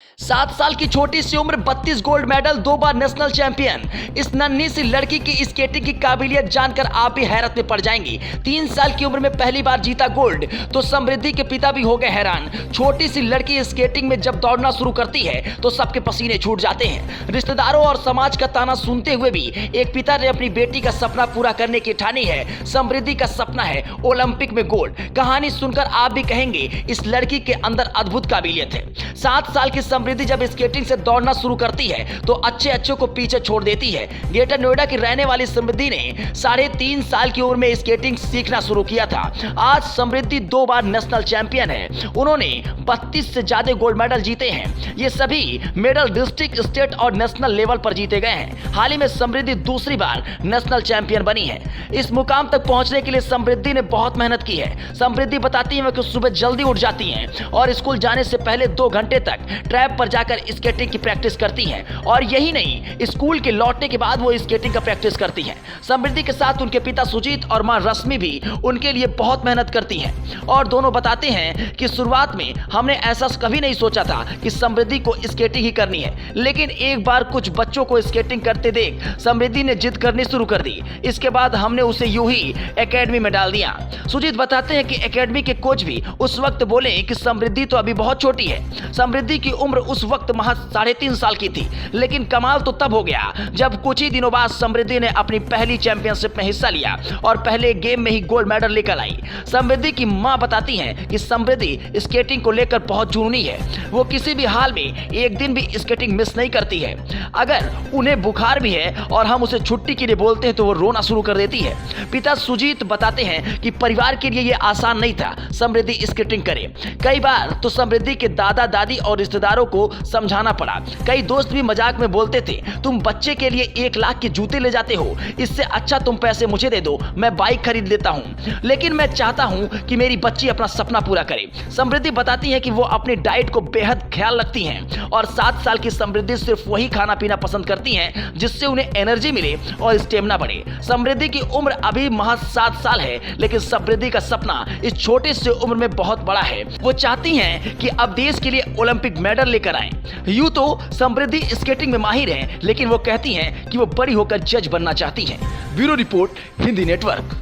7 साल की छोटी सी उम्र 32 गोल्ड मेडल, 2 बार नेशनल चैंपियन। इस नन्ही सी लड़की की स्केटिंग की काबिलियत जानकर आप भी हैरत में पड़ जाएंगी। 3 साल की उम्र में पहली बार जीता गोल्ड, तो समृद्धि के पिता भी हो गए हैरान। छोटी सी लड़की स्केटिंग में जब दौड़ना शुरू करती है तो सबके पसीने छूट जाते हैं। रिश्तेदारों और समाज का ताना सुनते हुए भी एक पिता ने अपनी बेटी का सपना पूरा करने की ठानी है। समृद्धि का सपना है ओलंपिक में गोल्ड। कहानी सुनकर आप भी कहेंगे इस लड़की के अंदर अद्भुत काबिलियत है। 7 साल की समृद्धि जब स्केटिंग से दौड़ना शुरू करती है तो अच्छे को पीछे छोड़ देती है। ग्रेटर नोएडा की रहने वाली समृद्धि ने 3.5 साल की उम्र में स्केटिंग सीखना शुरू किया था। आज समृद्धि 2 बार नेशनल चैंपियन है। उन्होंने 32 से ज्यादा गोल्ड मेडल जीते हैं। ये सभी मेडल डिस्ट्रिक्ट, स्टेट और नेशनल लेवल पर जीते गए हैं। हाल ही में समृद्धि दूसरी बार नेशनल चैंपियन बनी है। इस मुकाम तक पहुंचने के लिए समृद्धि ने बहुत मेहनत की है। समृद्धि बताती है कि सुबह जल्दी उठ जाती हैं और स्कूल जाने से पहले 2 घंटे तक ट्रैप पर जाकर स्केटिंग की प्रैक्टिस करती हैं। और यही नहीं, स्कूल के लौटने के बाद वो स्केटिंग का प्रैक्टिस करती हैं। समृद्धि के साथ उनके पिता सुजीत और मां रश्मि भी उनके लिए बहुत मेहनत करती हैं। और दोनों बताते हैं कि शुरुआत में हमने ऐसा कभी नहीं सोचा था कि समृद्धि को स्केटिंग ही करनी है, लेकिन एक बार कुछ बच्चों को स्केटिंग करते देख समृद्धि ने जिद करनी शुरू कर दी। इसके बाद हमने उसे यूं ही एकेडमी में डाल दिया। सुजीत बताते हैं कि एकेडमी के कोच भी उस वक्त बोले कि समृद्धि तो अभी बहुत छोटी है। समृद्धि की उम्र उस वक्त महज 3.5 साल की थी, लेकिन कमाल तो तब हो गया जब कुछ ही दिनों बाद समृद्धि ने अपनी पहली चैंपियनशिप में हिस्सा लिया और पहले गेम में ही गोल्ड मेडल लेकर आई। समृद्धि की मां बताती हैं कि समृद्धि स्केटिंग को लेकर बहुत जुनूनी है। वो किसी भी हाल में एक दिन भी स्केटिंग मिस नहीं करती है। अगर उन्हें बुखार भी है और हम उसे छुट्टी के लिए बोलते हैं तो वो रोना शुरू कर देती है। पिता सुजीत बताते हैं कि परिवार के लिए यह आसान नहीं था समृद्धि स्केटिंग करे। कई बार तो समृद्धि के दादा दादी और रिश्तेदारों को समझाना पड़ा। कई दोस्त भी मजाक में बोलते थे, तुम बच्चे के लिए 1 लाख के जूते ले जाते हो, इससे अच्छा तुम पैसे मुझे दे दो, मैं बाइक खरीद लेता हूं। लेकिन मैं चाहता हूं कि मेरी बच्ची अपना सपना पूरा करे। समृद्धि बताती है कि वो अपनी डाइट को बेहद ख्याल रखती हैं और 7 साल की समृद्धि सिर्फ वही खाना पीना पसंद करती हैं जिससे उन्हें एनर्जी मिले और स्टेमिना बढ़े। समृद्धि की उम्र अभी महज 7 साल है, लेकिन समृद्धि का सपना इस छोटे से उम्र में बहुत बड़ा है। वो चाहती हैं कि अब देश के लिए ओलंपिक मेडल लेकर आए। यूं तो समृद्धि स्केटिंग में माहिर हैं, लेकिन वो कहती हैं कि वो बड़ी होकर जज बनना चाहती हैं। Bureau report, Hindi network.